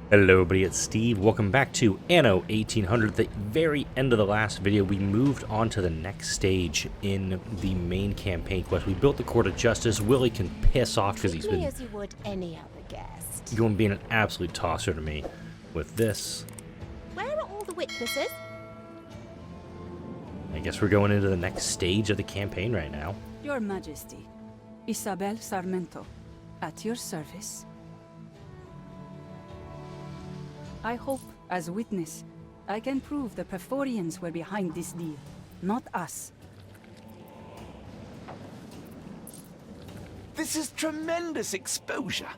Hello everybody, it's Steve. Welcome back to Anno 1800. At the very end of the last video, we moved on to the next stage in the main campaign quest. We built the Court of Justice. Willie can piss off because he's been as you would any other guest. going being an absolute tosser to me with this. Where are all the witnesses? I guess we're going into the next stage of the campaign right now. Your Majesty, Isabel Sarmento, at your service. I hope, as witness, I can prove the Pyrphorians were behind this deal, not us. This is tremendous exposure.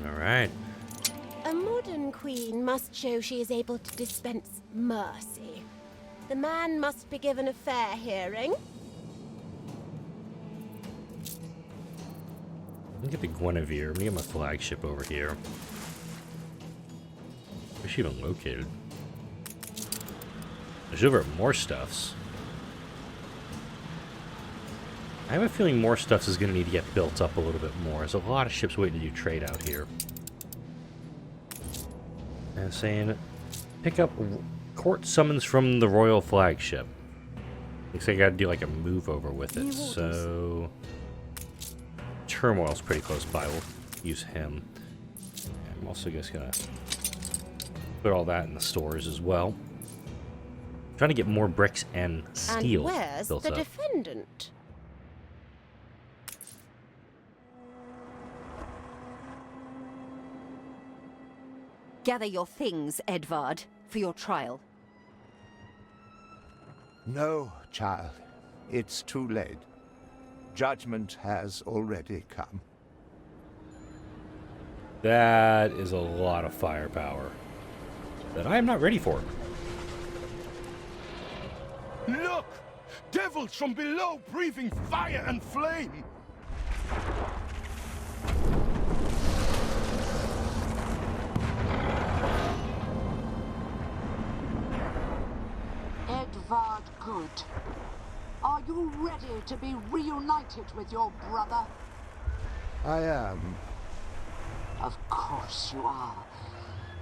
All right. A modern queen must show she is able to dispense mercy. The man must be given a fair hearing. Look at the Guinevere. Let me get my flagship over here. Where's she even located? There's over more stuffs. I have a feeling more stuff is going to need to get built up a little bit more. There's a lot of ships waiting to do trade out here. And saying, pick up court summons from the royal flagship. Looks like I got to do like a move over with it. So Turmoil's pretty close by. We'll use him. And I'm also just gonna put all that in the stores as well. Trying to get more bricks and steel And where's built the up. defendant? Gather your things, Edvard, for your trial. No, child. It's too late. Judgment has already come. That is a lot of firepower that I am not ready for. Look! Devils from below breathing fire and flame! Edvard Good, are you ready to be reunited with your brother? I am. Of course you are.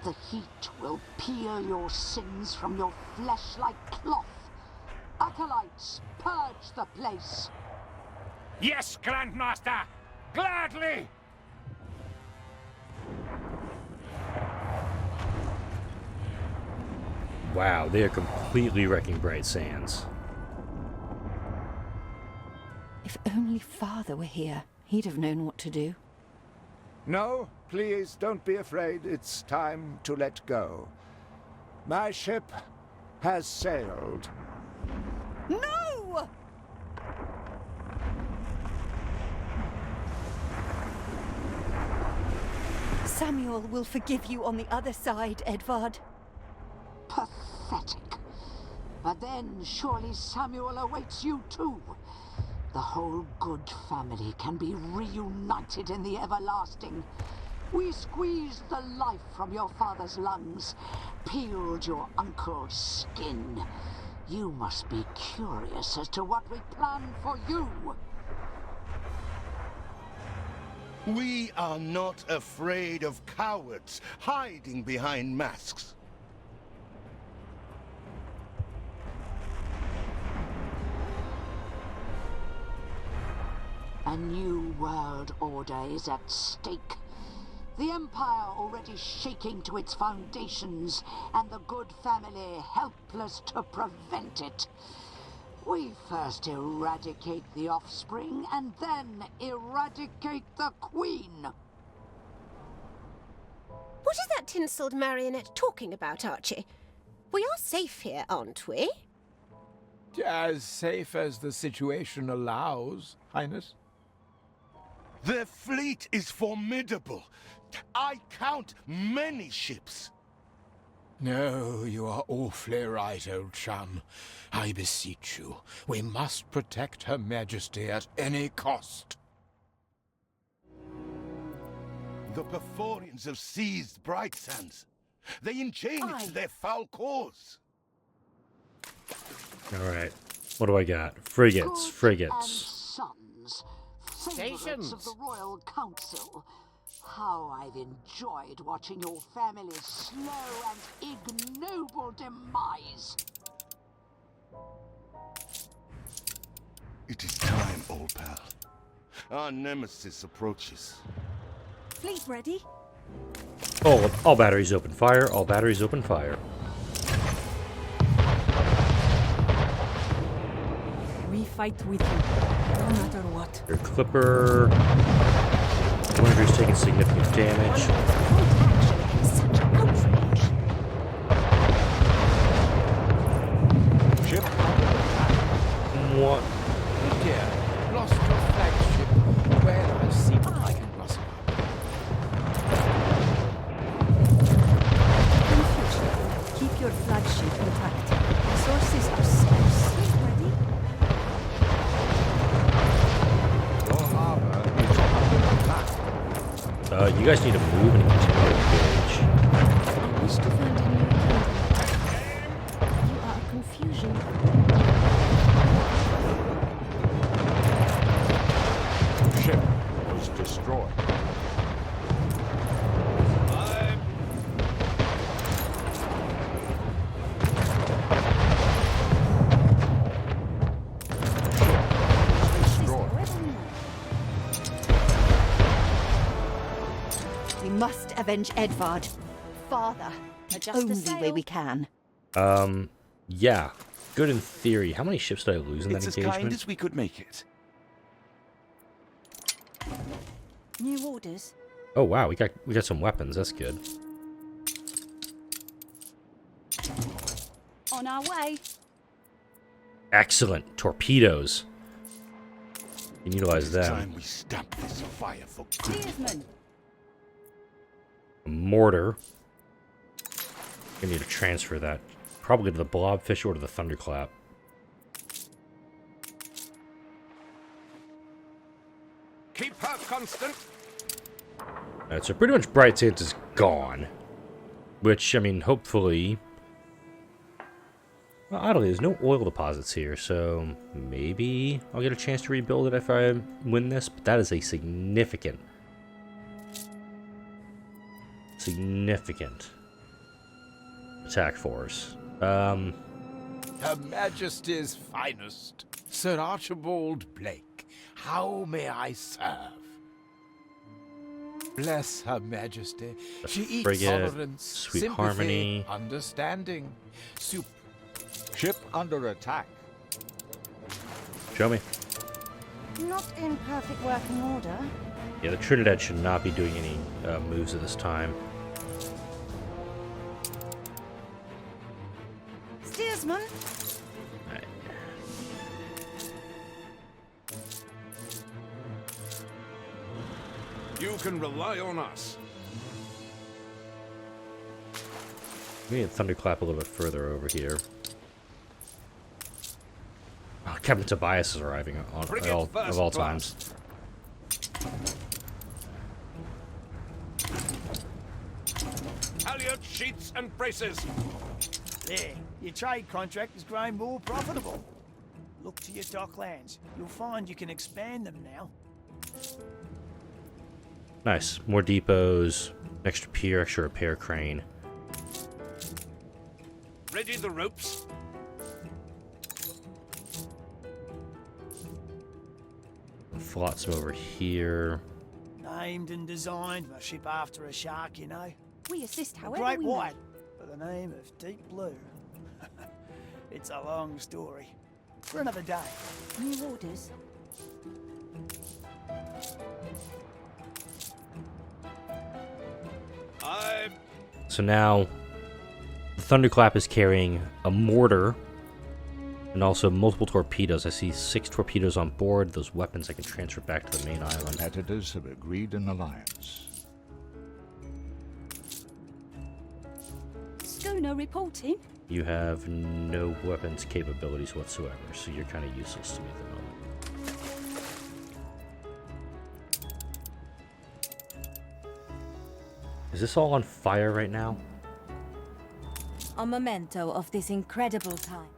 The heat will peel your sins from your flesh like cloth. Acolytes, purge the place. Yes, Grandmaster! Gladly! Wow, they are completely wrecking Bright Sands. If only Father were here, he'd have known what to do. No, please don't be afraid. It's time to let go. My ship has sailed. No! Samuel will forgive you on the other side, Edvard. Pathetic. But then surely Samuel awaits you too. The whole Good family can be reunited in the everlasting. We squeezed the life from your father's lungs, peeled your uncle's skin. You must be curious as to what we plan for you. We are not afraid of cowards hiding behind masks. A new world order is at stake. The Empire already shaking to its foundations, and the Good family helpless to prevent it. We first eradicate the offspring, and then eradicate the Queen. What is that tinselled marionette talking about, Archie? We are safe here, aren't we? As safe as the situation allows, Highness. Their fleet is formidable. I count many ships. No, you are awfully right, old chum. I beseech you, we must protect Her Majesty at any cost. The Pyrphorians have seized Bright Sands. They enchain it to their foul cause. Alright. What do I got? Frigates, Good frigates. and sons, favorites of the Royal Council. How I've enjoyed watching your family's slow and ignoble demise. It is time, old pal. Our nemesis approaches. Fleet ready? All batteries open fire. All batteries open fire. We fight with you, no matter what. Your clipper. Winter's taking significant damage. Such outrage. Ship. What? Dear, lost your flagship. Well, I'll see what I can rustle up. In future, keep your flagship intact. Resources are scarce. Fleet ready? Your harbor is under attack. You guys need to move and continue to engage. I wish to find a new kingdom. You are a confusion. Ship was destroyed. We must avenge Edvard. Father. The Adjust only the way sail. we can. Yeah. Good in theory. How many ships did I lose in that It's as engagement? kind as we could make it. New orders? Oh wow, we got some weapons. That's good. On our way. Excellent. Torpedoes. You can utilize It's them. time we stamp this fire for good. Steersman. A mortar. I need to transfer that. Probably to the blobfish or to the thunderclap. Keep her constant. Alright, so pretty much Bright Sands is gone. Which, I mean, hopefully... Well, oddly, there's no oil deposits here, so maybe I'll get a chance to rebuild it if I win this, but that is a significant attack force. Her Majesty's finest, Sir Archibald Blake. How may I serve? Bless Her Majesty. The She eats frigate, tolerance, Sweet sympathy, Harmony. understanding. Ship under attack. Show me. Not in perfect working order. Yeah, the Trinidad should not be doing any moves at this time. Steersman. Alright. You can rely on us. We need a thunderclap a little bit further over here. Oh, Captain Tobias is arriving on of all times. Halyard sheets and braces. There, your trade contract has grown more profitable. Look to your docklands. You'll find you can expand them now. Nice. More depots, extra pier, extra repair crane. Ready the ropes. Flotsam over here. Named and designed a ship after a shark, you know. We assist A however great we white, by the name of Deep Blue. It's a long story. For another day. New orders. So now, the Thunderclap is carrying a mortar and also multiple torpedoes. I see 6 torpedoes on board. Those weapons I can transfer back to the main island. Competitors have agreed an alliance. Schooner reporting. You have no weapons capabilities whatsoever, so you're kind of useless to me at the moment. Is this all on fire right now? A memento of this incredible time.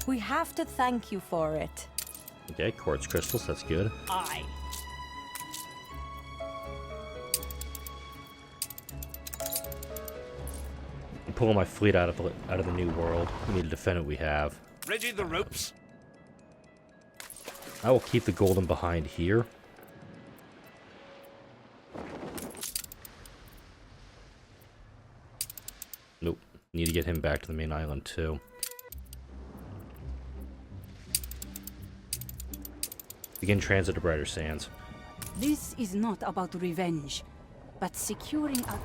We have to thank you for it. Okay, quartz crystals, that's good. Aye. pulling my fleet out of the new world. We need to defend what we have. Ready the ropes? I will keep the golden behind here. Nope. Need to get him back to the main island too. Begin transit to Brighter Sands. This is not about revenge, but securing our...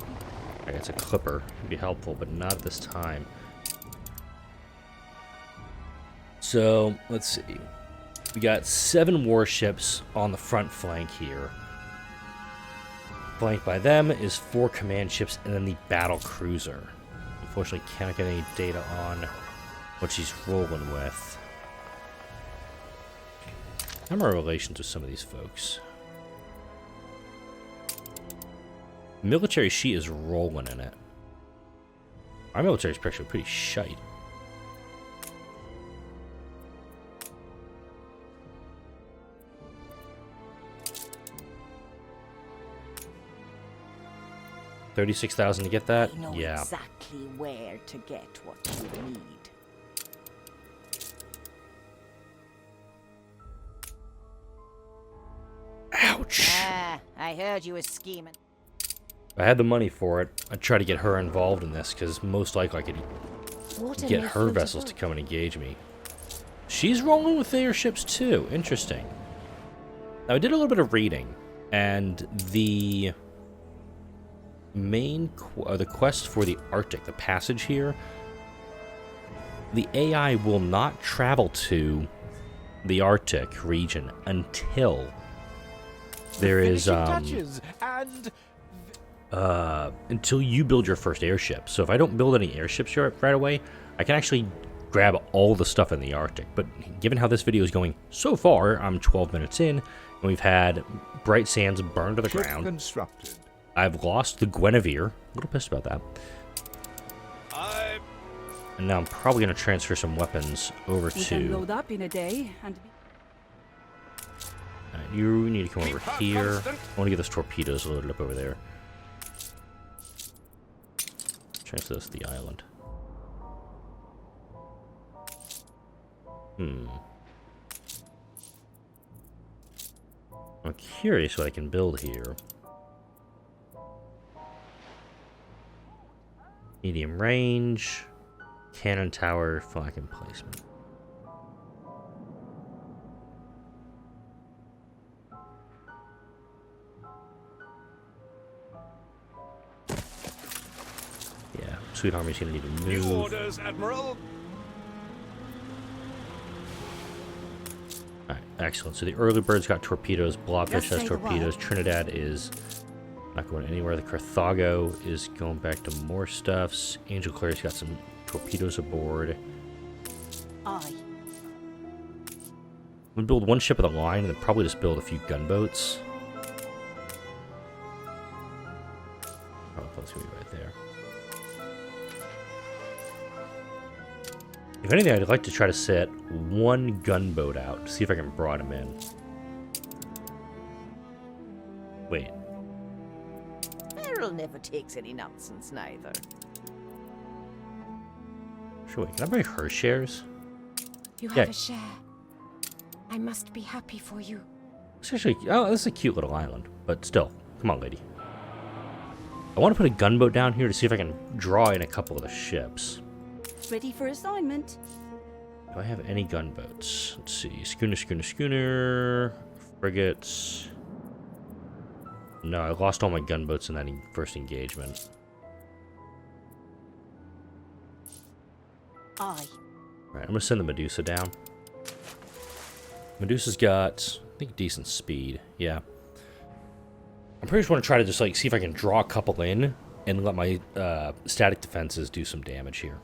I guess a clipper would be helpful, but not at this time. So, let's see. We got 7 warships on the front flank here. Flanked by them is 4 command ships and then the battle cruiser. Unfortunately, can't get any data on what she's rolling with. How are my relations with some of these folks? Military she is rolling in it. Our military is actually pretty shite. $36,000 to get that? I know Yeah. exactly where to get what you need. Ouch! Ah, I heard you were scheming. If I had the money for it, I'd try to get her involved in this, because most likely I could get her vessels to come and engage me. She's rolling with airships too. Interesting. Now, I did a little bit of reading, and the main the quest for the Arctic, the passage here, the AI will not travel to the Arctic region until there is until you build your first airship. So if I don't build any airships right away, I can actually grab all the stuff in the Arctic. But given how this video is going so far, I'm 12 minutes in, and we've had Bright Sands burned to the ground. Constructed. I've lost the Guinevere. A little pissed about that. And now I'm probably going to transfer some weapons over We can load up in a day and... you need to come over here. I want to get those torpedoes loaded up over there. Transfer this to the island. I'm curious what I can build here. Medium range, cannon tower, flank emplacement. Yeah, Sweet Army's gonna need to move. New orders, Admiral. Alright, excellent. So the early birds got torpedoes, Blobfish has torpedoes, Trinidad is not going anywhere. The Carthago is going back to more stuffs. Angel Clary's got some torpedoes aboard. Aye. I'm gonna build one ship of the line and then probably just build a few gunboats. Oh, that's gonna be right there. If anything, I'd like to try to set one gunboat out to see if I can broad him in. Wait. Errol never takes any nonsense, neither. Sure, wait, can I buy her shares? You have a share. I must be happy for you. It's actually, oh, this is a cute little island, but still, come on, lady. I want to put a gunboat down here to see if I can draw in a couple of the ships. Ready for assignment. Do I have any gunboats? Let's see, schooner, frigates. No, I lost all my gunboats in that first engagement. Aye. Alright, I'm gonna send the Medusa down. Medusa's got, I think, decent speed. Yeah. I'm pretty sure I want to try to just, like, see if I can draw a couple in and let my static defenses do some damage here.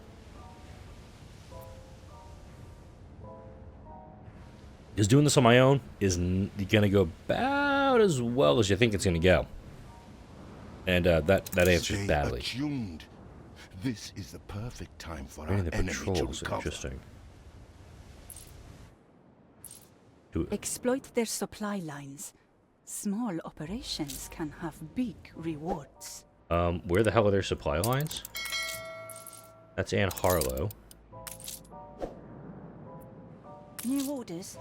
Because doing this on my own is gonna go about as well as you think it's gonna go. And that answers badly. Attuned. This is the perfect time for our Running the enemy patrols, to recover. interesting. Exploit their supply lines. Small operations can have big rewards. Where the hell are their supply lines? That's Anne Harlow. New orders.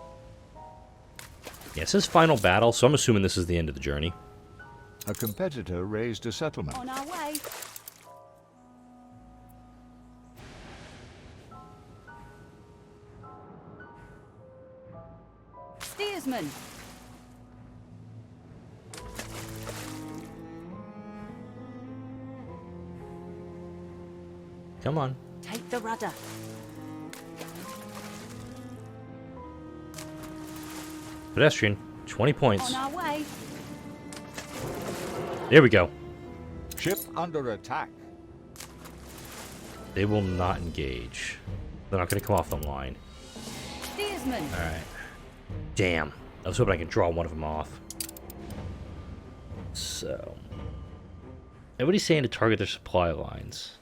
Yeah, it says final battle, so I'm assuming this is the end of the journey. A competitor raised a settlement. On our way. Steersman. Come on. Take the rudder. Pedestrian, 20 points. On our way. There we go. Ship under attack. They will not engage. They're not going to come off the line. Steersman. Alright. Damn. I was hoping I could draw one of them off. So. Everybody's saying to target their supply lines.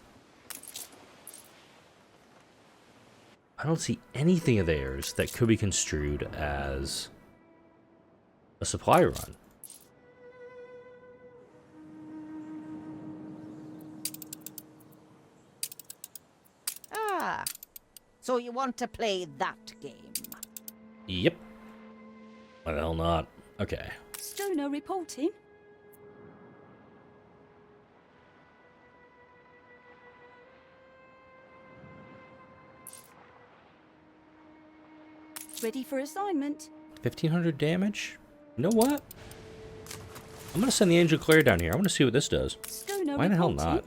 I don't see anything of theirs that could be construed as a supply run. Ah, so you want to play that game? Yep. Why the hell not? Okay. Stoner reporting. Ready for assignment. 1500 damage? You know what? I'm gonna send the Angel Claire down here. I want to see what this does. Stoner Why the hell reporting. not?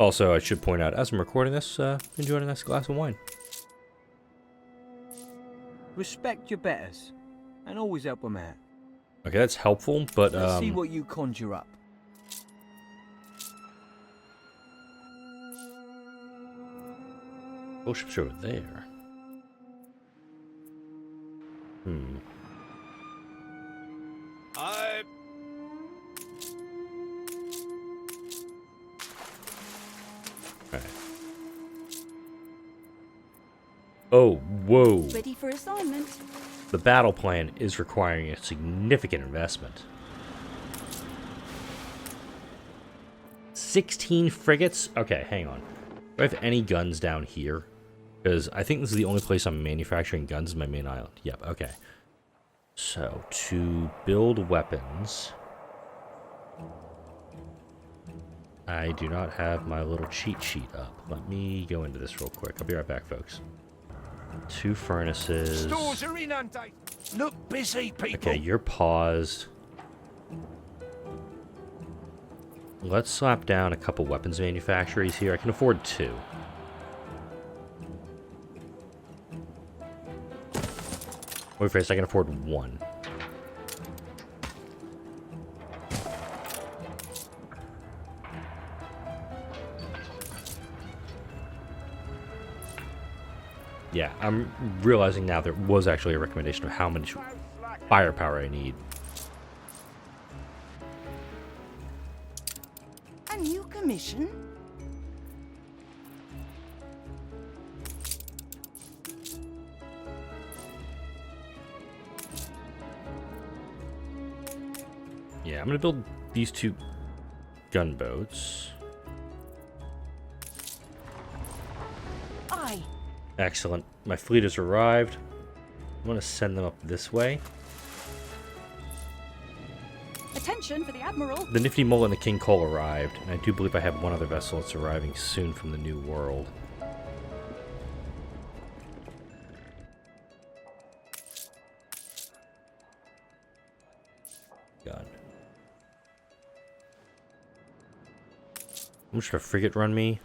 Also, I should point out, as I'm recording this, enjoying a nice glass of wine. Respect your betters, and always help them out. Okay, that's helpful, but Let's see what you conjure up. both ships are over there. Hmm. Okay. Oh, whoa. Ready for assignment. The battle plan is requiring a significant investment. 16 frigates? Okay, hang on. Do I have any guns down here? Because I think this is the only place I'm manufacturing guns is my main island. Yep, okay. So, to build weapons... I do not have my little cheat sheet up. Let me go into this real quick. I'll be right back, folks. 2 furnaces. Stores are inundated. Look busy, people. Okay, you're paused. Let's slap down a couple weapons manufacturers here. I can afford 2. Wait, first, I can afford 1. Yeah, I'm realizing now there was actually a recommendation of how much firepower I need. A new commission? Yeah, I'm gonna build these 2 gunboats. Aye. Excellent. My fleet has arrived. I'm gonna send them up this way. Attention for the Admiral. The Nifty Mole and the King Cole arrived, and I do believe I have one other vessel that's arriving soon from the New World. God. How much should a frigate run me?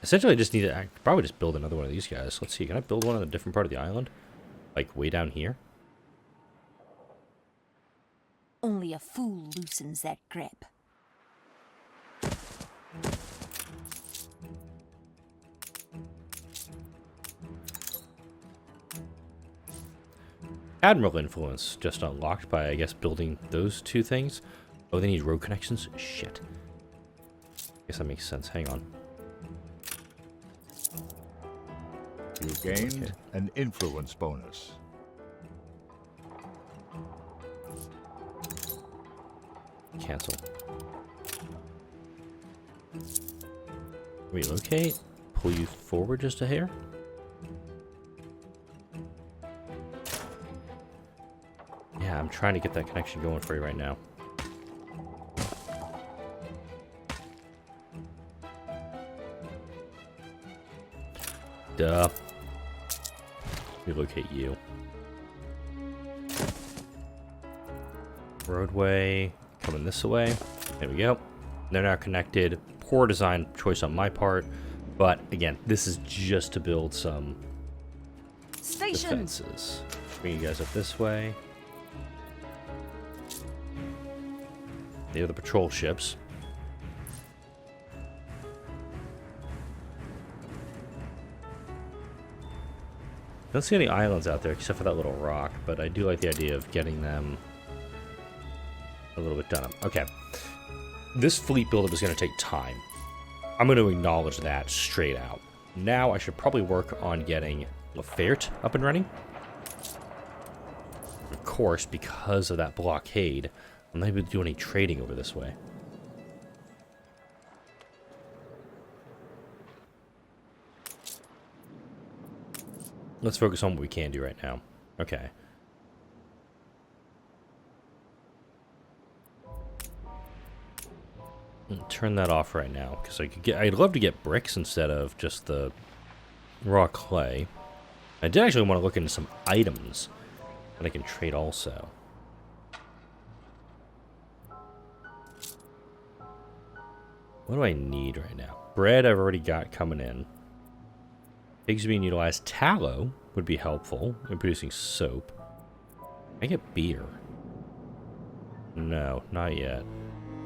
Essentially, I just need to probably just build another one of these guys. Let's see, can I build one on a different part of the island? Like, way down here? Only a fool loosens that grip. Admiral influence just unlocked by, I guess, building those 2 things. Oh, they need road connections? Shit. Guess that makes sense. Hang on. You gained an influence bonus. Cancel. Relocate. Pull you forward just a hair. Yeah, I'm trying to get that connection going for you right now. Duh. Relocate you. Roadway coming this way. There we go. They're now connected. Poor design choice on my part, but again, this is just to build some defenses. Bring you guys up this way. They are the patrol ships. Don't see any islands out there except for that little rock, but I do like the idea of getting them a little bit done up. Okay. This fleet buildup is going to take time. I'm going to acknowledge that straight out. Now I should probably work on getting Lafayette up and running. Of course, because of that blockade, I'm not able to do any trading over this way. Let's focus on what we can do right now. Okay. Turn that off right now, because I'd love to get bricks instead of just the raw clay. I did actually want to look into some items that I can trade also. What do I need right now? Bread I've already got coming in. Pigs being utilized. Tallow would be helpful in producing soap. I get beer. No, not yet.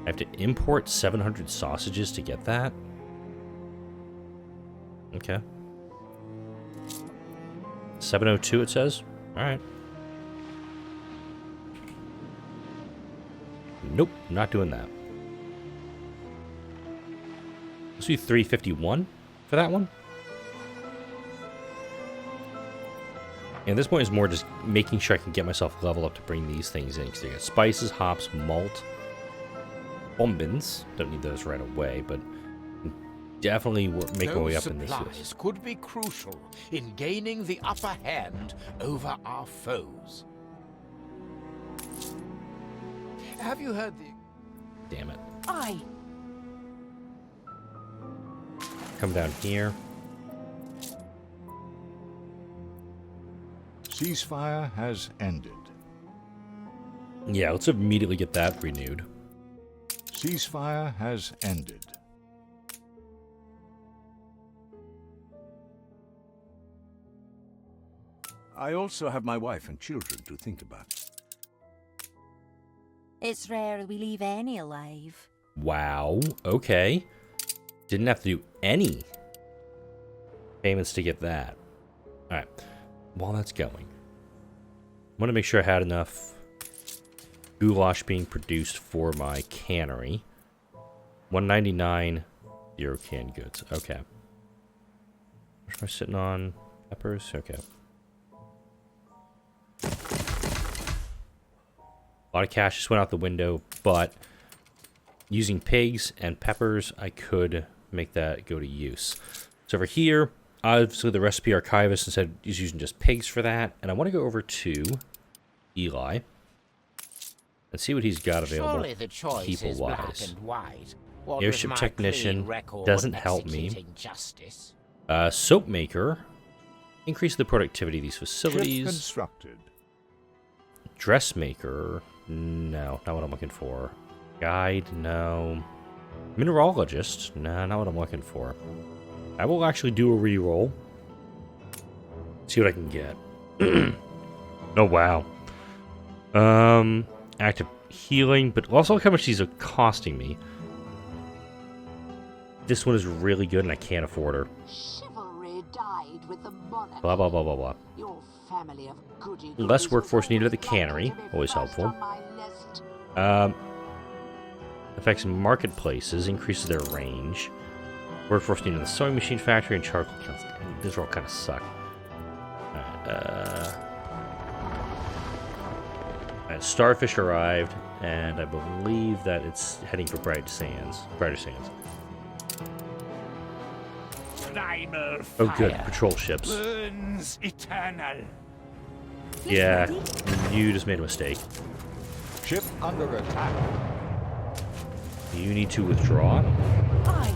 I have to import 700 sausages to get that? Okay. 702 it says? Alright. Nope, not doing that. Let's do 351 for that one. And at this point is more just making sure I can get myself level up to bring these things in. Because they got spices, hops, malt, bombins. Don't need those right away, but definitely make my way up in this list. Supplies could be crucial in gaining the upper hand over our foes. Have you heard the... Damn it. Aye. Come down here. Ceasefire has ended. Yeah, let's immediately get that renewed. Ceasefire has ended. I also have my wife and children to think about. It's rare we leave any alive. Wow, okay. Didn't have to do any payments to get that. Alright, while that's going, I want to make sure I had enough goulash being produced for my cannery. 199, 0 canned goods. Okay. Am I sitting on peppers? Okay. A lot of cash just went out the window, but using pigs and peppers, I could make that go to use. So over here, obviously the recipe archivist instead is using just pigs for that, and I want to go over to Eli and see what he's got available people-wise. Airship technician doesn't help me. Soap maker, increase the productivity of these facilities. Constructed. Dressmaker, no, not what I'm looking for. Guide, no. Mineralogist, no, not what I'm looking for. I will actually do a reroll. See what I can get. Oh wow. Active healing, but also look how much these are costing me. This one is really good and I can't afford her. Chivalry died with the monarchy. Blah blah blah blah blah. Your family of goody Less workforce needed at the cannery, always helpful. Affects marketplaces, increases their range. Workforce needed in the sewing machine factory and charcoal counts. These all kind of suck. Alright, Starfish arrived, and I believe that it's heading for Brighter Sands. Oh, good. Patrol ships. Burns eternal. Yeah, you just made a mistake. Ship under attack. You need to withdraw. Aye.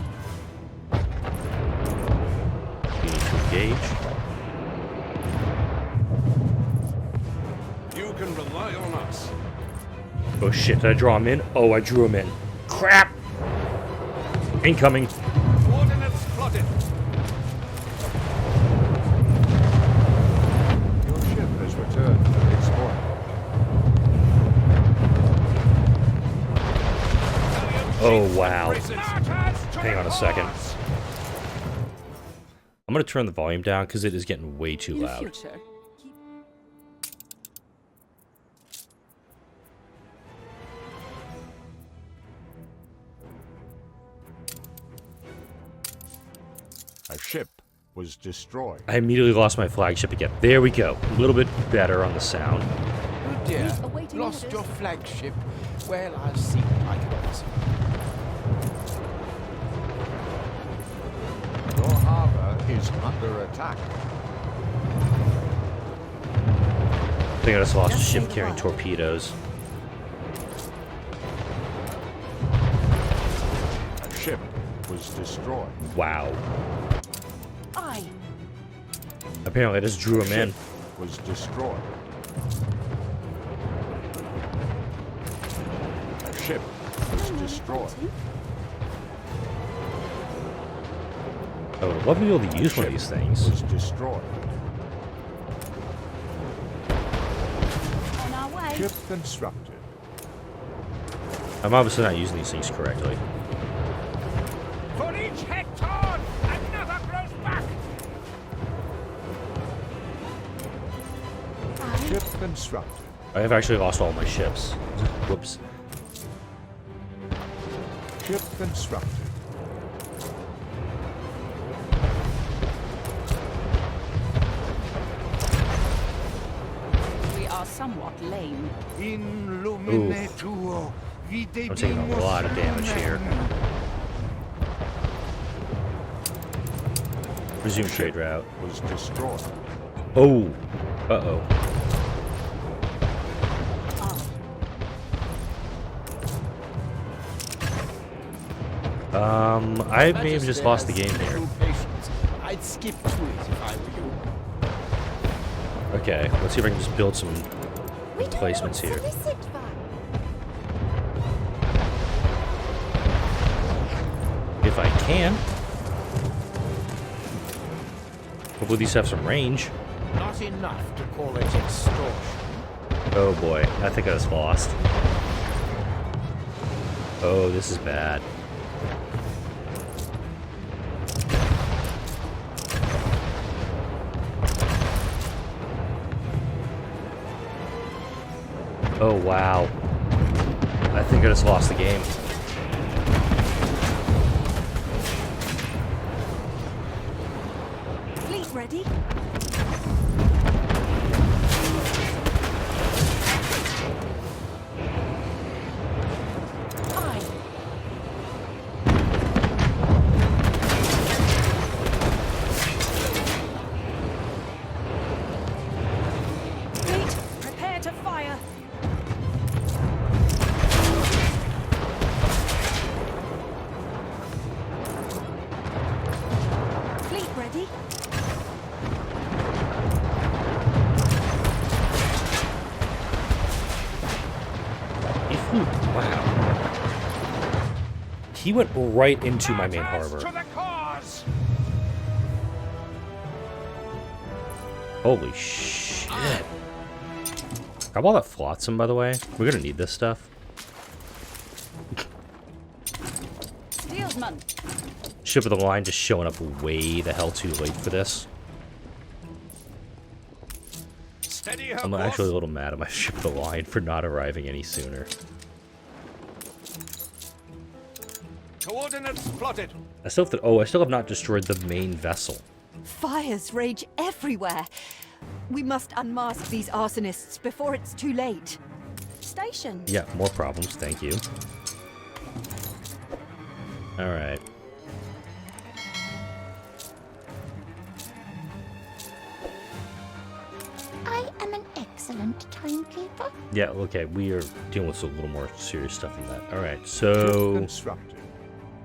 You need to engage. You can rely on us. Oh shit, did I draw him in? Oh, I drew him in. Crap! Incoming. Coordinates plotted. Your ship has returned to its point. Oh, wow. Hang on a second. I'm going to turn the volume down because it is getting way too loud. Future. A ship was destroyed. I immediately lost my flagship again. There we go. A little bit better on the sound. Oh dear, lost your flagship. Well, I'll see what I can answer. Your harbor is under attack. I think I just lost a ship carrying torpedoes. A ship was destroyed. Wow. Aye. Apparently I just drew him in. Was destroyed. A ship was destroyed. Oh, I'd love to be able to use one of these things. Was destroyed. On our way. Ship constructed. I'm obviously not using these things correctly. For each hectare, another grows back. Ship constructed. I have actually lost all my ships. Whoops. Ship constructed. We are somewhat lame. Illuminator. I'm taking a lot of damage here. Resume trade route. Was destroyed. Oh. Uh-oh. I may have just lost the game here. I'd skip to it if I were you. Okay, let's see if I can just build some placements here. If I can. Hopefully these have some range. Not enough to call it extortion. Oh boy, I think I just lost. Oh, this is bad. Oh wow. I think I just lost the game. Fleet ready? He went right into my main harbor. Holy shit. Grab all that flotsam, by the way. We're gonna need this stuff. Steelsman. Ship of the line just showing up way the hell too late for this. I'm actually a little mad at my ship of the line for not arriving any sooner. Coordinates plotted. I still have not destroyed the main vessel. Fires rage everywhere. We must unmask these arsonists before it's too late. Station. Yeah, more problems, thank you. Alright. timekeeper? Yeah, okay, we are dealing with a little more serious stuff than that. Alright, so...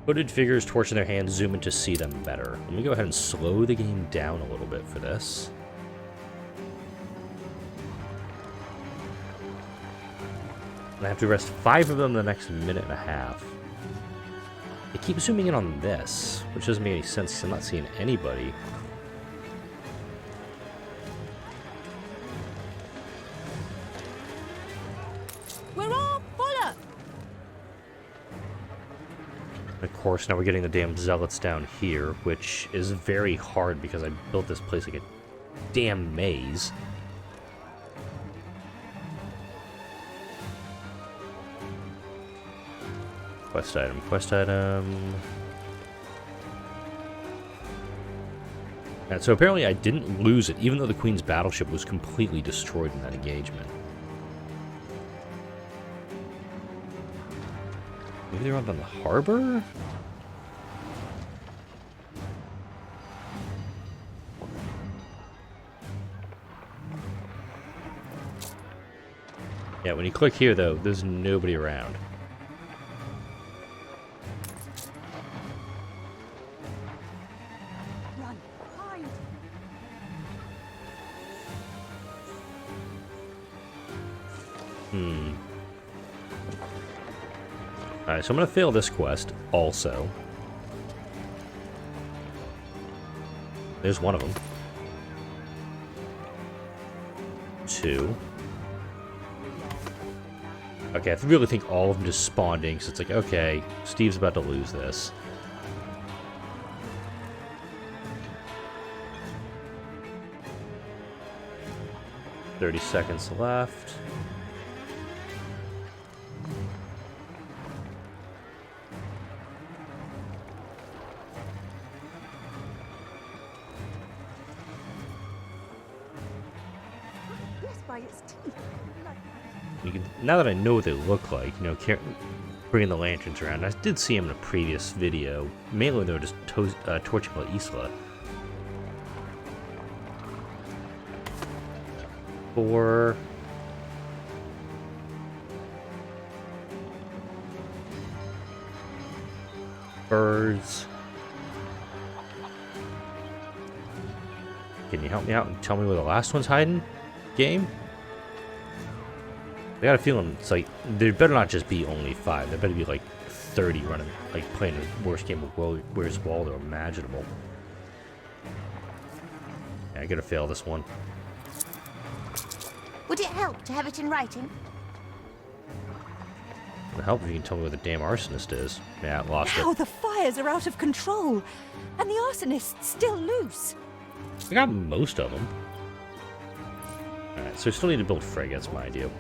hooded figures, torch in their hands, zoom in to see them better. Let me go ahead and slow the game down a little bit for this. And I have to arrest 5 of them in the next minute and a half. They keep zooming in on this, which doesn't make any sense because I'm not seeing anybody. We're all fuller! Of course, now we're getting the damn zealots down here, which is very hard because I built this place like a damn maze. Quest item, quest item. And so apparently I didn't lose it, even though the Queen's battleship was completely destroyed in that engagement. Maybe they're up on the harbor? Yeah, when you click here, though, there's nobody around. Run, hide. Alright, so I'm going to fail this quest also. There's one of them. 2. Okay, I really think all of them just spawned in, because it's like, okay, Steve's about to lose this. $30 seconds left. You can, now that I know what they look like, you know, bringing the lanterns around. I did see them in a previous video, mainly when they were just torching La Isla. 4. Birds. Can you help me out and tell me where the last one's hiding? Game? I got a feeling it's like, there better not just be only 5. There better be like 30 running, like playing the worst game of Where's Waldo imaginable. Yeah, I gotta fail this one. Would it help to have it in writing? It'll help if you can tell me where the damn arsonist is. Yeah, I lost Now it. the fires are out of control, and the arsonist's still loose. I got most of them. Alright, so we still need to build frigates, mind you.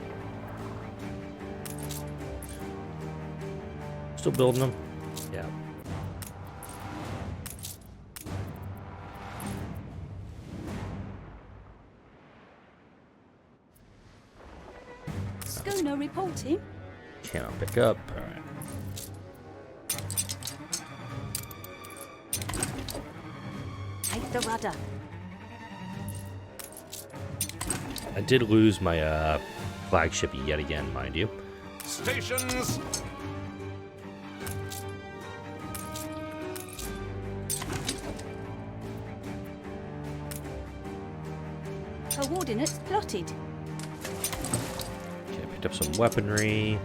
Still building them? Yeah. Schooner reporting. Cannot pick up. Alright. Take the rudder. I did lose my flagship yet again, mind you. Stations! Coordinates plotted. Okay, picked up some weaponry.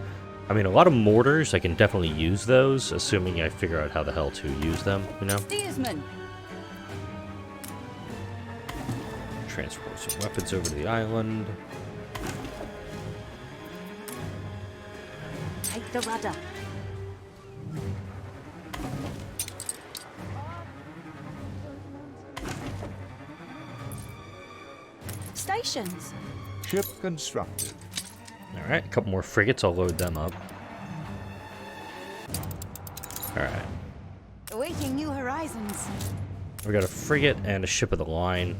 I mean, a lot of mortars, I can definitely use those, assuming I figure out how the hell to use them, you know? Steersman. Transport some weapons over to the island. Take the rudder. Stations. Ship constructed. Alright, a couple more frigates, I'll load them up. Alright. Awaiting new horizons. We got a frigate and a ship of the line.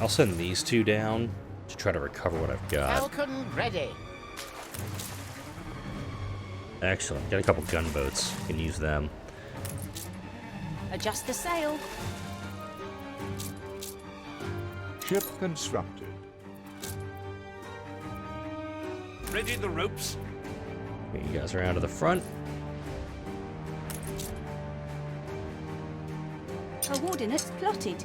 I'll send these 2 down to try to recover what I've got. Falcon ready. Excellent. Got a couple gunboats. Can use them. Adjust the sail. Ship constructed. Ready the ropes? Bring you guys around to the front. Coordinates plotted.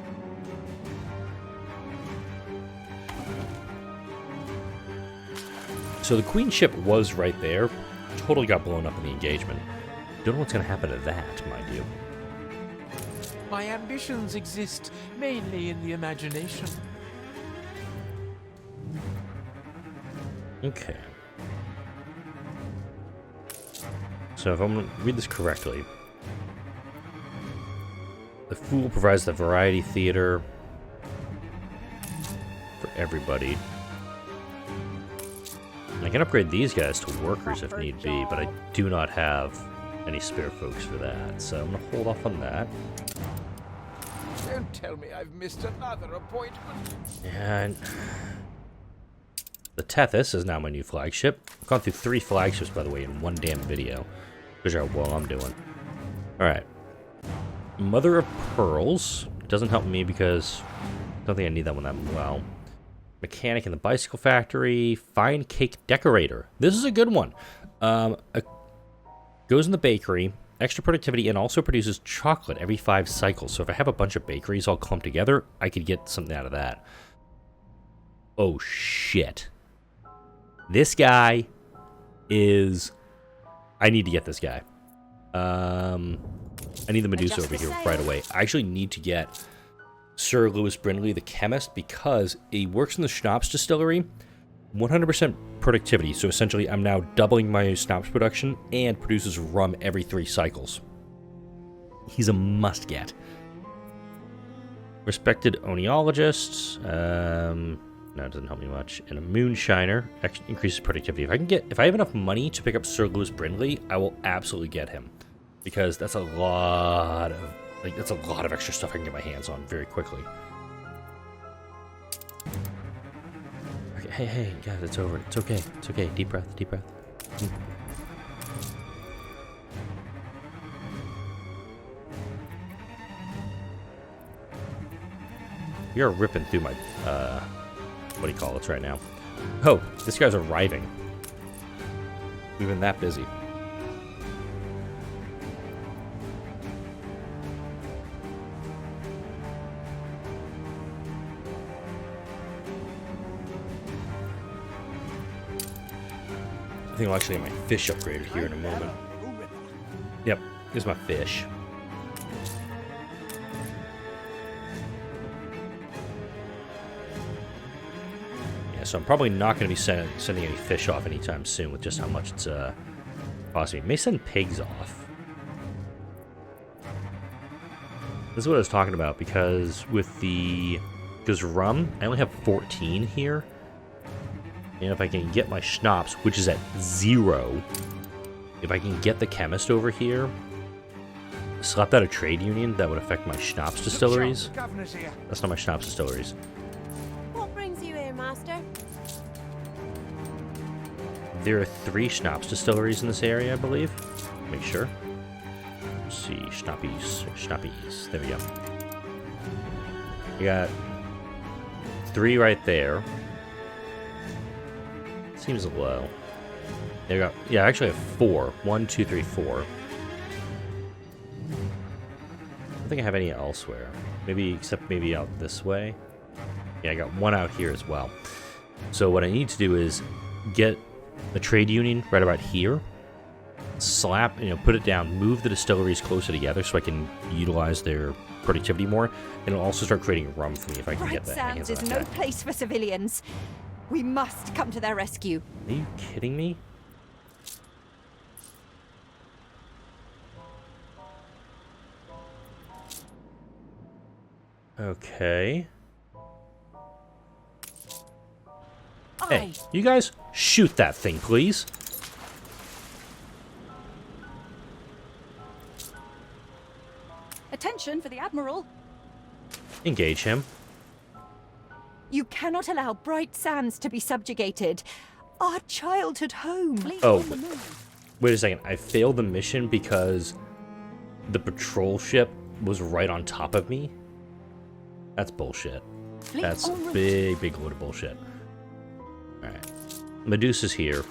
So the Queen ship was right there. Totally got blown up in the engagement. Don't know what's going to happen to that, mind you. My ambitions exist mainly in the imagination. Okay. So if I'm going to read this correctly, the Fool provides the variety theater for everybody. I can upgrade these guys to workers if need be, but I do not have any spare folks for that, so I'm going to hold off on that. Don't tell me I've missed another appointment. And the Tethys is now my new flagship. I've gone through 3 flagships, by the way, in one damn video. Because how well I'm doing. Alright. Mother of Pearls. Doesn't help me because I don't think I need that one that well. Mechanic in the Bicycle Factory. Fine Cake Decorator. This is a good one. Goes in the bakery. Extra productivity and also produces chocolate every 5 cycles. So if I have a bunch of bakeries all clumped together, I could get something out of that. Oh shit. This guy is... I need to get this guy. I need the Medusa over here right away. I actually need to get Sir Lewis Brindley, the chemist, because he works in the schnapps distillery. 100% productivity, so essentially I'm now doubling my schnapps production and produces rum every 3 cycles. He's a must-get. Respected oenologist. No, it doesn't help me much. And a moonshiner increases productivity. If I have enough money to pick up Sir Lewis Brindley, I will absolutely get him, because that's a lot of extra stuff I can get my hands on very quickly. Okay, hey, guys, it's over. It's okay. It's okay. Deep breath. Deep breath. You're ripping through my what do you call it right now? Oh, this guy's arriving. We've been that busy. I think I'll actually get my fish upgraded here in a moment. Yep, here's my fish. So I'm probably not going to be sending any fish off anytime soon with just how much it's costing me. May send pigs off. This is what I was talking about, because because rum, I only have 14 here. And if I can get my schnapps, which is at 0, if I can get the chemist over here, slap out a trade union, that would affect my schnapps distilleries. That's not my schnapps distilleries. What brings you here, Master? There are 3 schnapps distilleries in this area, I believe. Make sure. Let's see, schnappies. There we go. We got 3 right there. Seems low. There we go. Yeah, I actually have 4. 1, 2, 3, 4. I don't think I have any elsewhere. Maybe, except maybe out this way. Yeah, I got 1 out here as well. So what I need to do is get the trade union right about here. Slap, put it down, move the distilleries closer together so I can utilize their productivity more. And it'll also start creating rum for me if I can get that. Bright Sands is no place for civilians. We must come to their rescue. Are you kidding me? Okay. Hey, you guys, shoot that thing, please. Attention for the Admiral. Engage him. You cannot allow Bright Sands to be subjugated. Our childhood home. Oh, wait a second. I failed the mission because the patrol ship was right on top of me? That's bullshit. That's a big, big load of bullshit. Alright. Medusa's here.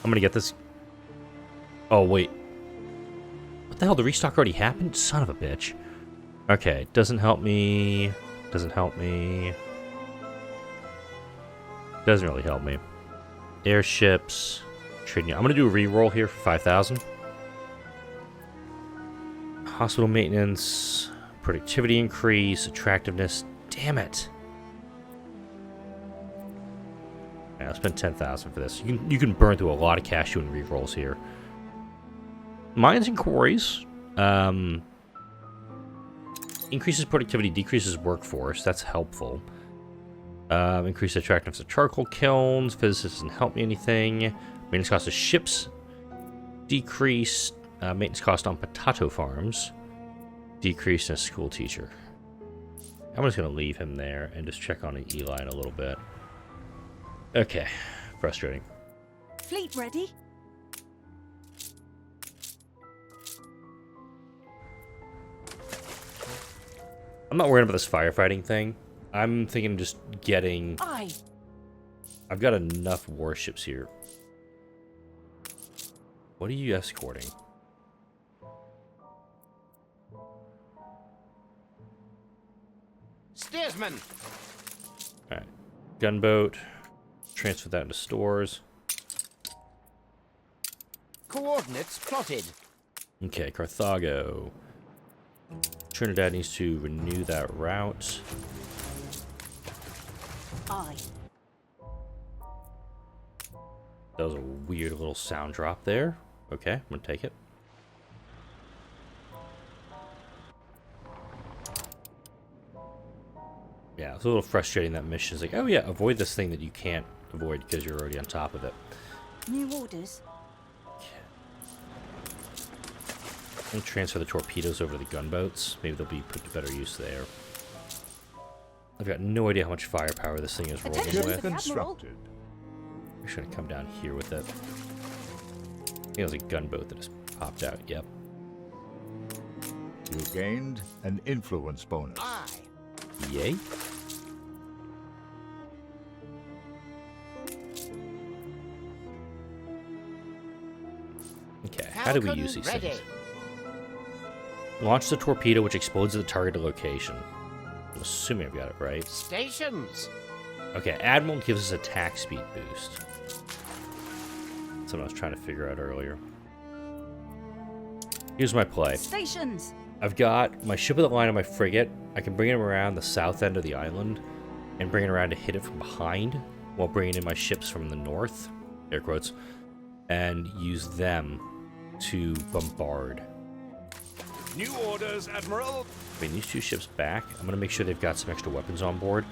I'm gonna get this. Oh, wait. What the hell? The restock already happened? Son of a bitch. Okay, doesn't help me. Doesn't help me. Doesn't really help me. Airships. Trading. I'm gonna do a reroll here for 5,000. Hospital maintenance. Productivity increase. Attractiveness. Damn it. Yeah, I'll spend 10,000 for this. You can burn through a lot of cash doing rerolls here. Mines and quarries. Increases productivity, decreases workforce. That's helpful. Increase attractiveness of charcoal kilns. Physicists doesn't help me anything. Maintenance cost of ships. Decrease. Maintenance cost on potato farms. Decrease in a school teacher. I'm just going to leave him there and just check on an Eli in a little bit. Okay. Frustrating. Fleet ready? I'm not worried about this firefighting thing. I'm thinking just getting... I've got enough warships here. What are you escorting? Steersman! Alright. Gunboat. Transfer that into stores. Coordinates plotted. Okay, Carthago. Trinidad needs to renew that route. Aye. That was a weird little sound drop there. Okay, I'm gonna take it. Yeah, it's a little frustrating, that mission. It's like, oh yeah, avoid this thing that you can't avoid because you're already on top of it. New orders. I'm gonna transfer the torpedoes over to the gunboats. Maybe they'll be put to better use there. I've got no idea how much firepower this thing is rolling with. Constructed. I'm just gonna come down here with it. I think it was a gunboat that just popped out. Yep. You gained an influence bonus. Aye. Yay. Okay, how do we use these things? Launch the torpedo, which explodes at the targeted location. I'm assuming I've got it right. Stations. Okay, Admiral gives us attack speed boost. That's what I was trying to figure out earlier. Here's my play. Stations. I've got my ship of the line and my frigate. I can bring him around the south end of the island and bring it around to hit it from behind while bringing in my ships from the north, air quotes, and use them to bombard. New orders, Admiral. Bring these two ships back. I'm going to make sure they've got some extra weapons on board.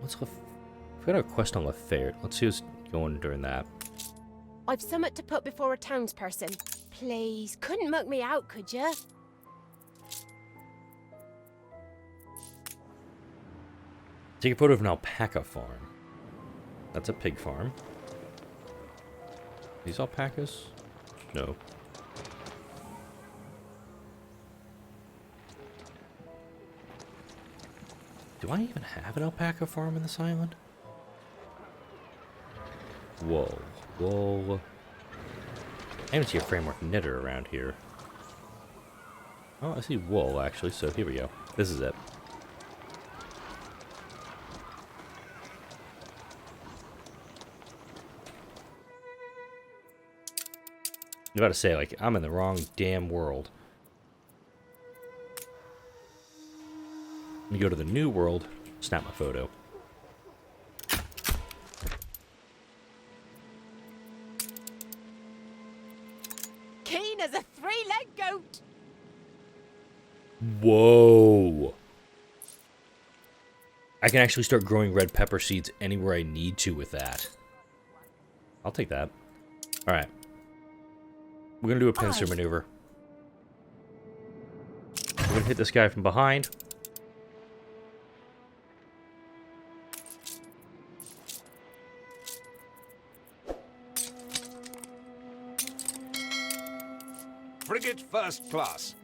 Let's go. We've got a quest on Lafayette. Let's see who's going during that. I've somewhat to put before a townsperson. Please, couldn't mug me out, could you? Take a photo of an alpaca farm. That's a pig farm. These alpacas? No. Do I even have an alpaca farm in this island? Whoa. Whoa. I haven't seen a framework knitter around here. Oh, I see wool, actually, so here we go. This is it. I'm about to say, like, I'm in the wrong damn world. Let me go to the new world, snap my photo. Keen as a three-legged goat. Whoa. I can actually start growing red pepper seeds anywhere I need to with that. I'll take that. Alright. We're going to do a pincer maneuver. We're going to hit this guy from behind. Frigate first class.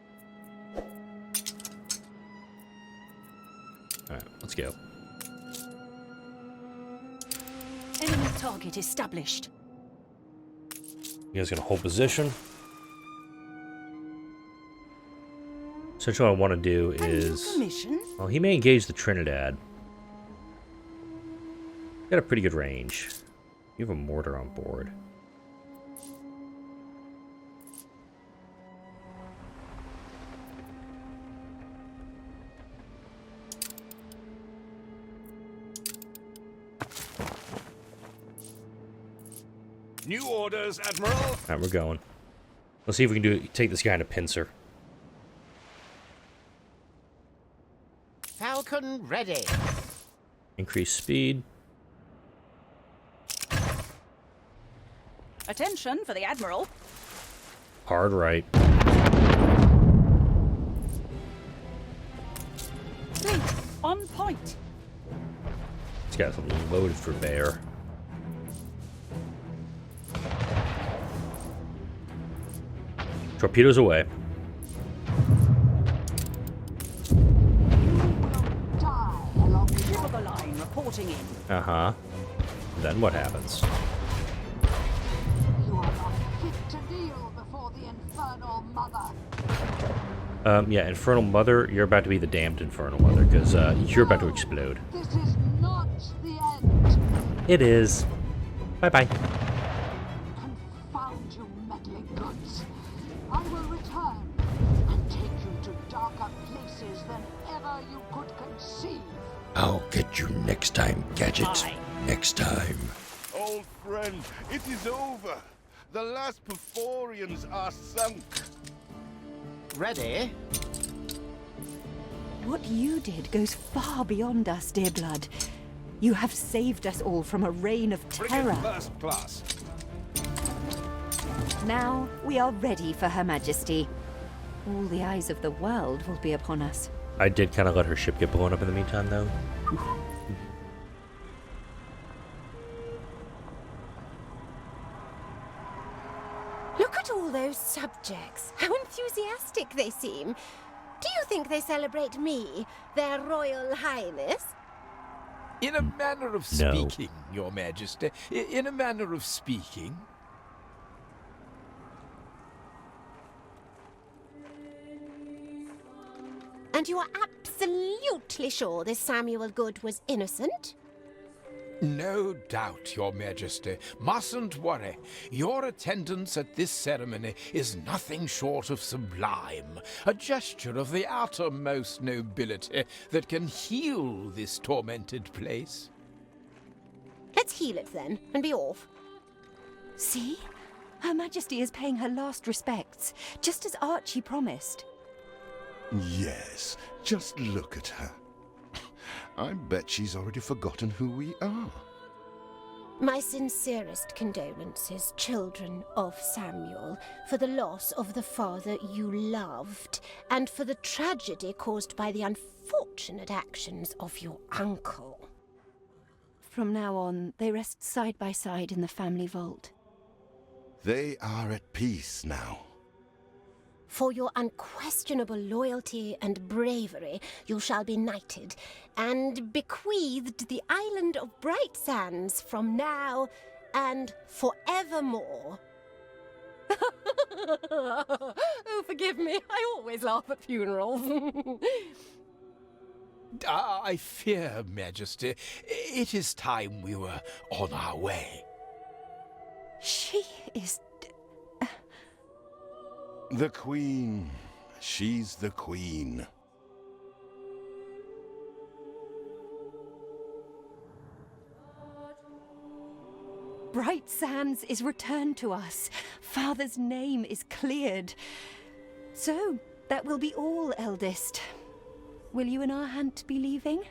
go. Enemy target established. You guys gonna hold position. Essentially what I want to do is... Well, he may engage the Trinidad. Got a pretty good range. You have a mortar on board. New orders, Admiral. Alright, we're going. Let's see if we can take this guy in a pincer. Falcon ready. Increase speed. Attention for the Admiral. Hard right. Fleet on point. This guy's loaded for bear. Torpedoes away. Ship of the line reporting in. Uh-huh. Then what happens? You are not fit to kneel before the infernal mother. Yeah, Infernal Mother, you're about to be the damned Infernal Mother, because you're about to explode. This is not the end. It is. Bye-bye. Confound you, meddling goods. I will return and take you to darker places than ever you could conceive. I'll get you next time, Gadget. Next time. Old friend, it is over. The last Pyrphorians are sunk. Ready? What you did goes far beyond us, dear blood. You have saved us all from a reign of terror. First class. Now we are ready for Her Majesty. All the eyes of the world will be upon us. I did kind of let her ship get blown up in the meantime, though. Look at all those subjects. How enthusiastic they seem. Do you think they celebrate me, their Royal Highness? In a manner of speaking, Your Majesty. In a manner of speaking. And you are absolutely sure this Samuel Good was innocent? No doubt, Your Majesty. Mustn't worry. Your attendance at this ceremony is nothing short of sublime. A gesture of the uttermost nobility that can heal this tormented place. Let's heal it then, and be off. See? Her Majesty is paying her last respects, just as Archie promised. Yes, just look at her. I bet she's already forgotten who we are. My sincerest condolences, children of Samuel, for the loss of the father you loved, and for the tragedy caused by the unfortunate actions of your uncle. From now on, they rest side by side in the family vault. They are at peace now. For your unquestionable loyalty and bravery, you shall be knighted, and bequeathed the island of Bright Sands from now and forevermore. Oh, forgive me. I always laugh at funerals. I fear, Majesty, it is time we were on our way. She is... The Queen. She's the Queen. Bright Sands is returned to us. Father's name is cleared. So, that will be all, eldest. Will you and our Hunt be leaving?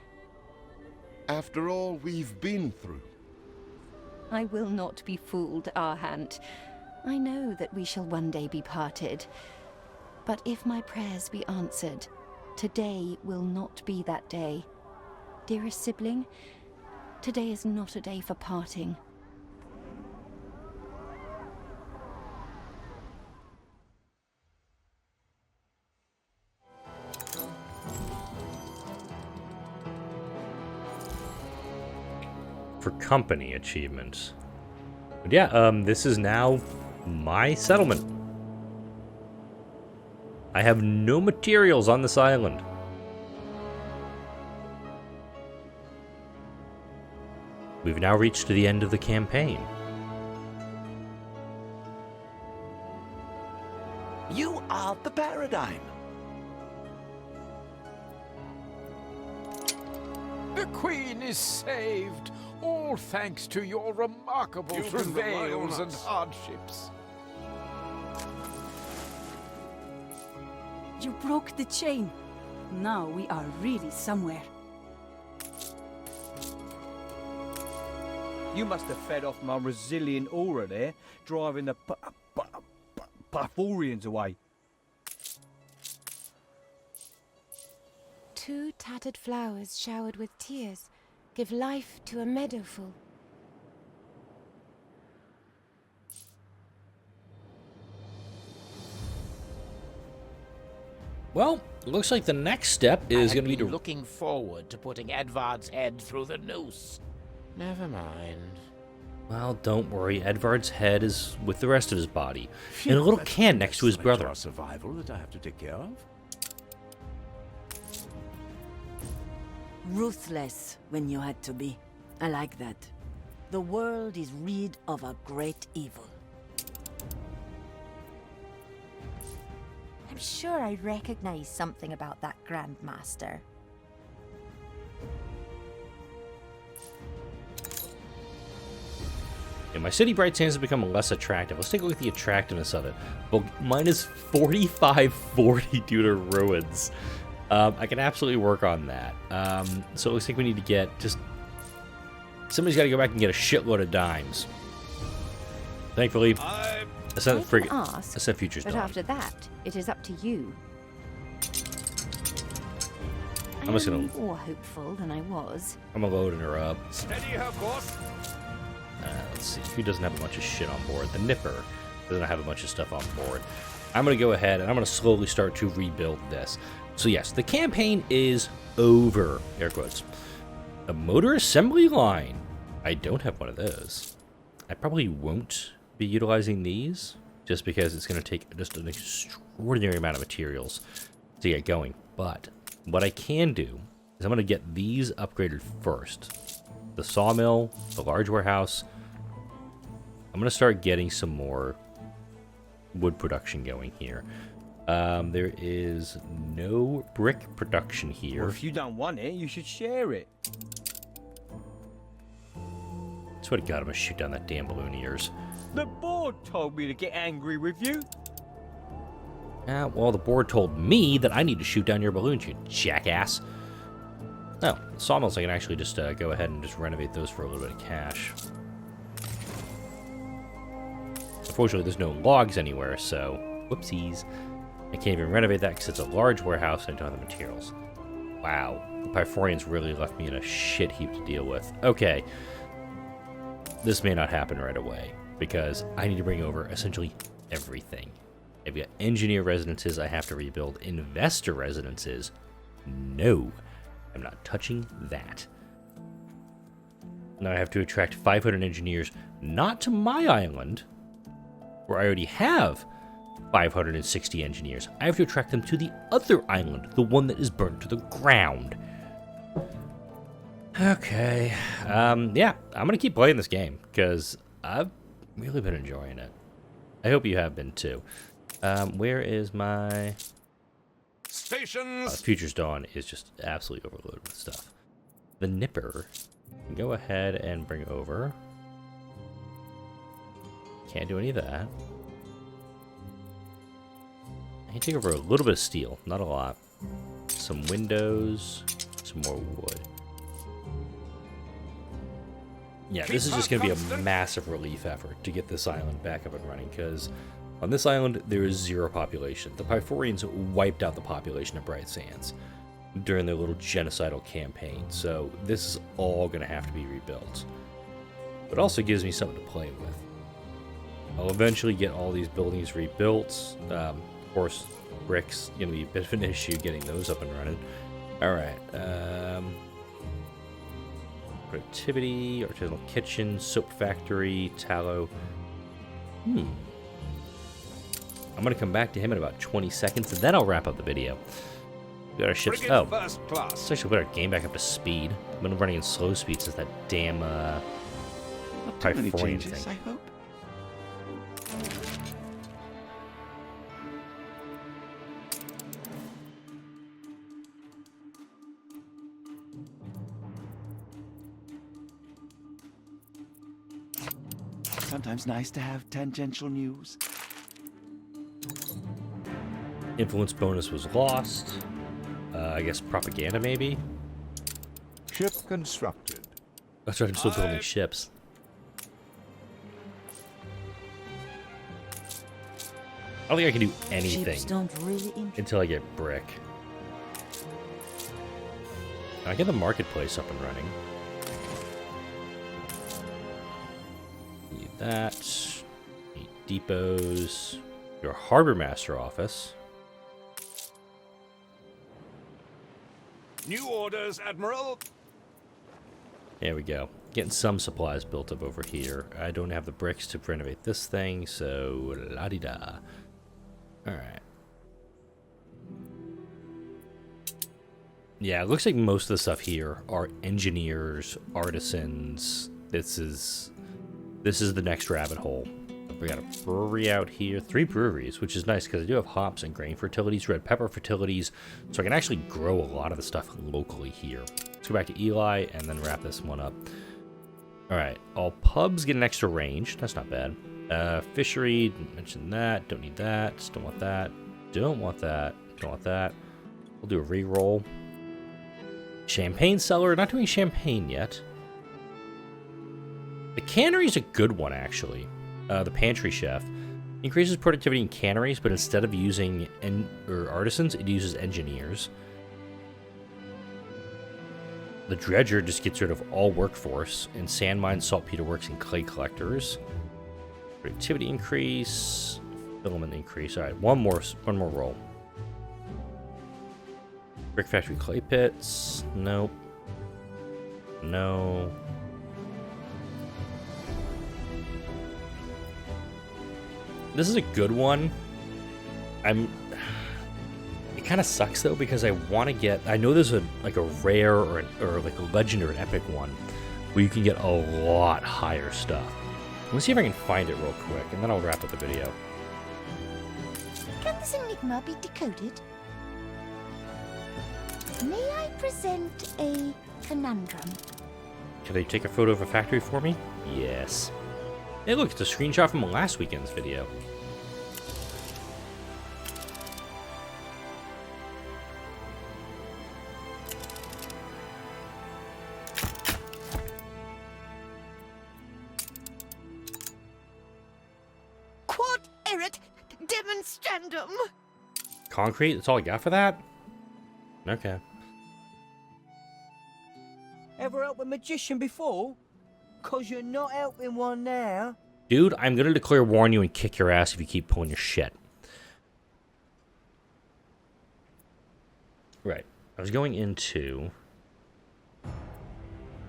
After all we've been through. I will not be fooled, our Hunt. I know that we shall one day be parted. But if my prayers be answered, today will not be that day. Dearest sibling, today is not a day for parting. for company achievements. But yeah, this is now my settlement. I have no materials on this island. We've now reached the end of the campaign. You are the paradigm. The Queen is saved, all thanks to your remarkable travails and hardships. You broke the chain. Now we are really somewhere. You must have fed off my resilient aura there, driving the Pyrphorians away. 2 tattered flowers showered with tears give life to a meadow full. Well, looks like the next step is going to be to... looking forward to putting Edvard's head through the noose. Never mind. Well, don't worry. Edvard's head is with the rest of his body, in a little can next to his brother. Survival that I have to take care of. Ruthless when you had to be. I like that. The world is rid of a great evil. I'm sure I recognize something about that Grandmaster. Yeah, my city bright sands has become less attractive. Let's take a look at the attractiveness of it. Well, mine is 4540 due to ruins. I can absolutely work on that. So it looks like we need to get just... Somebody's got to go back and get a shitload of dimes. Thankfully, I sent Futures but Dawn. after that, it is up to you. I'm just gonna... more hopeful than I was. I'm gonna loading her up. Steady her course. Let's see, who doesn't have a bunch of shit on board? The Nipper doesn't have a bunch of stuff on board. I'm going to go ahead and I'm going to slowly start to rebuild this. So yes, the campaign is over, air quotes. A motor assembly line. I don't have one of those. I probably won't be utilizing these, just because it's going to take just an extraordinary amount of materials to get going. But what I can do is I'm going to get these upgraded first. The sawmill, the large warehouse. I'm going to start getting some more wood production going here. There is no brick production here. Well, if you don't want it, you should share it. I swear to God, I'm going to shoot down that damn balloon of yours. The board told me to get angry with you. Well, the board told me that I need to shoot down your balloons, you jackass. Oh, sawmills, I can actually just go ahead and just renovate those for a little bit of cash. Unfortunately, there's no logs anywhere, so whoopsies. I can't even renovate that because it's a large warehouse and I don't have the materials. Wow, the Pyrphorians really left me in a shit heap to deal with. Okay, this may not happen right away because I need to bring over essentially everything. I've got engineer residences I have to rebuild. Investor residences, no. I'm not touching that. Now I have to attract 500 engineers, not to my island, where I already have 560 engineers. I have to attract them to the other island, the one that is burnt to the ground. Okay. Yeah, I'm going to keep playing this game, because I've really been enjoying it. I hope you have been, too. Where is my... Stations! Futures Dawn is just absolutely overloaded with stuff. The Nipper. Go ahead and bring over. Can't do any of that. I can take over a little bit of steel, not a lot. Some windows, some more wood. Yeah, this is just going to be a massive relief effort to get this island back up and running, because on this island, there is zero population. The Pyrphorians wiped out the population of Bright Sands during their little genocidal campaign, so this is all going to have to be rebuilt. But it also gives me something to play with. I'll eventually get all these buildings rebuilt. Of course, bricks going to be a bit of an issue getting those up and running. Alright, Productivity, artisanal kitchen, soap factory, tallow. I'm gonna come back to him in about 20 seconds, and then I'll wrap up the video. We got our ships. Oh, first class. let's actually put our game back up to speed. I've been running in slow speed since that damn Pyrphorian thing. I hope. Sometimes nice to have tangential news. Influence bonus was lost. I guess propaganda, maybe? Ship constructed. That's right, I'm still building ships. I don't think I can do anything Ships don't really until I get brick. I get the marketplace up and running. Need that. Need depots. Your harbor master office. New orders, Admiral. There we go. Getting some supplies built up over here. I don't have the bricks to renovate this thing, so la-di-da. Alright. Yeah, it looks like most of the stuff here are engineers, artisans. This is the next rabbit hole. We got a brewery out here. 3 breweries, which is nice because I do have hops and grain fertilities, red pepper fertilities, so I can actually grow a lot of the stuff locally here. Let's go back to Eli and then wrap this one up. Alright, all pubs get an extra range. That's not bad. Fishery, didn't mention that. Don't need that. Don't want that. Don't want that. Don't want that. We'll do a re-roll. Champagne cellar. Not doing champagne yet. The cannery's a good one, actually. The pantry chef increases productivity in canneries, but instead of using artisans, it uses engineers. The dredger just gets rid of all workforce, and sand mines, saltpeter works, and clay collectors. Productivity increase, filament increase. All right, one more roll. Brick factory, clay pits. Nope. No. This is a good one. It kind of sucks though because I want to get. I know there's a rare or like a legend or an epic one where you can get a lot higher stuff. Let's see if I can find it real quick, and then I'll wrap up the video. Can this enigma be decoded? May I present a conundrum? Can they take a photo of a factory for me? Yes. Hey, look, it's a screenshot from last weekend's video. Quod erit demonstrandum. Concrete? That's all I got for that? Okay. Ever helped a magician before? 'Cause you're not helping one now. Dude, I'm gonna declare war on you and kick your ass if you keep pulling your shit. Right. I was going into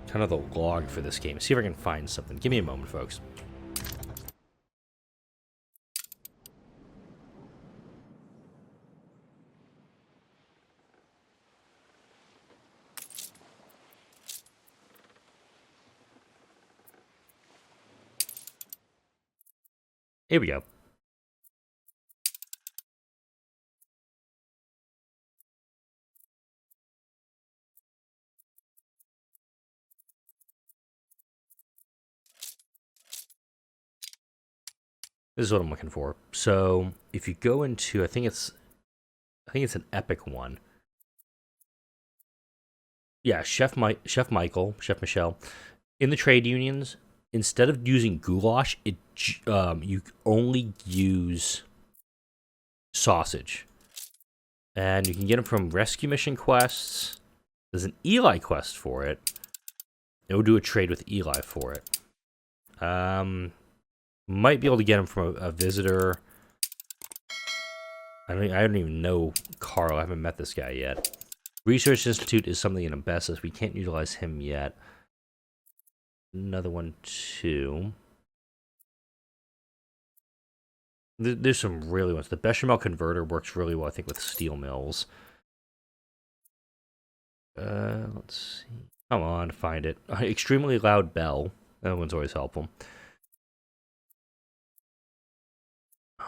kind of the log for this game. See if I can find something. Give me a moment, folks. Here we go. This is what I'm looking for. So if you go into, I think it's an epic one. Yeah, Chef Michelle. In the trade unions, instead of using goulash, you only use sausage. And you can get them from rescue mission quests. There's an Eli quest for it. And we'll do a trade with Eli for it. Might be able to get them from a visitor. I don't even know Carl. I haven't met this guy yet. Research Institute is something in Abessus. We can't utilize him yet. Another one too. There's some really ones. The bechamel converter works really well, I think, with steel mills. Let's see. Come on, find it. Extremely loud bell. That one's always helpful.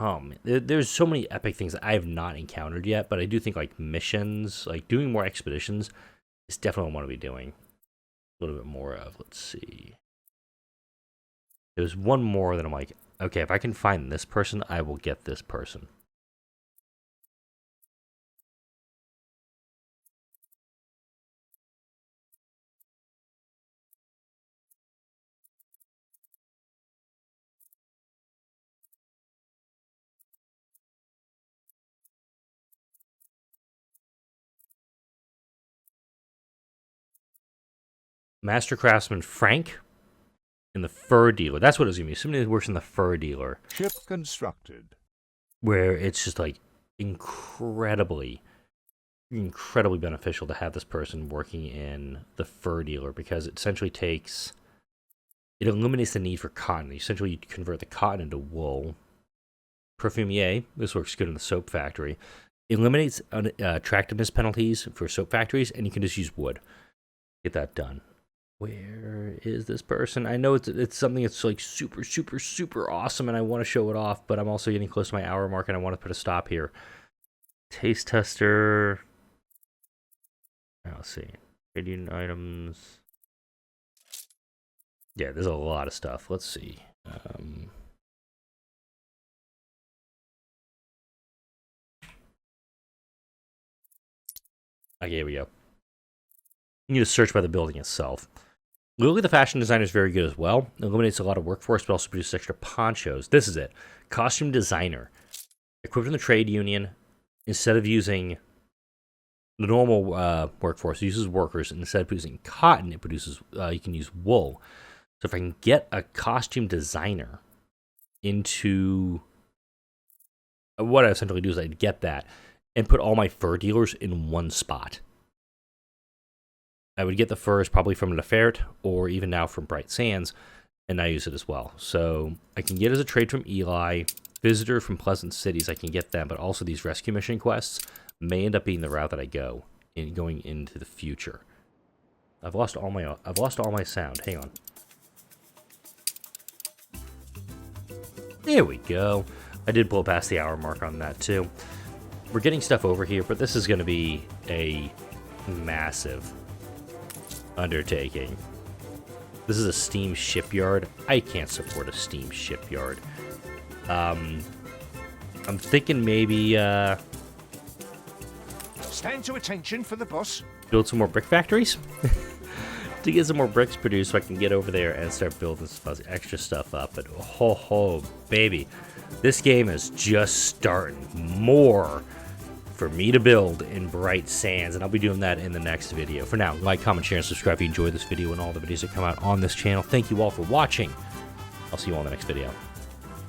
Oh man, there's so many epic things that I have not encountered yet, but I do think like missions, like doing more expeditions, is definitely what I want to be doing. A little bit more of. Let's see. There's one more that I'm like, okay, if I can find this person, I will get this person. Master Craftsman Frank in the fur dealer. That's what it's going to be. Somebody that works in the fur dealer. Ship constructed. Where it's just like incredibly beneficial to have this person working in the fur dealer because it essentially takes... It eliminates the need for cotton. Essentially, you convert the cotton into wool. Perfumier. This works good in the soap factory. Eliminates attractiveness penalties for soap factories, and you can just use wood. Get that done. Where is this person? I know it's something that's like super awesome and I want to show it off, but I'm also getting close to my hour mark and I want to put a stop here. Taste tester. Let's see. Radiant items. Yeah, there's a lot of stuff. Let's see. Okay, here we go. You need to search by the building itself. Lily the fashion designer is very good as well. It eliminates a lot of workforce, but also produces extra ponchos. This is it. Costume designer. Equipped in the trade union, instead of using the normal workforce, it uses workers. And instead of producing cotton, it produces, you can use wool. So if I can get a costume designer into... What I essentially do is I'd get that and put all my fur dealers in one spot. I would get the furs probably from Lefert or even now from Bright Sands, and I use it as well. So I can get as a trade from Eli, visitor from Pleasant Cities, I can get them, but also these rescue mission quests may end up being the route that I go in going into the future. I've lost all my sound. Hang on. There we go. I did blow past the hour mark on that too. We're getting stuff over here, but this is going to be a massive undertaking. This is a steam shipyard. I can't support a steam shipyard. I'm thinking maybe Stand to attention for the boss. Build some more brick factories to get some more bricks produced so I can get over there and start building some extra stuff up. But oh baby, this game is just starting. More for me to build in Bright Sands, and I'll be doing that in the next video. For now, like, comment, share, and subscribe if you enjoyed this video and all the videos that come out on this channel. Thank you all for watching. I'll see you all in the next video.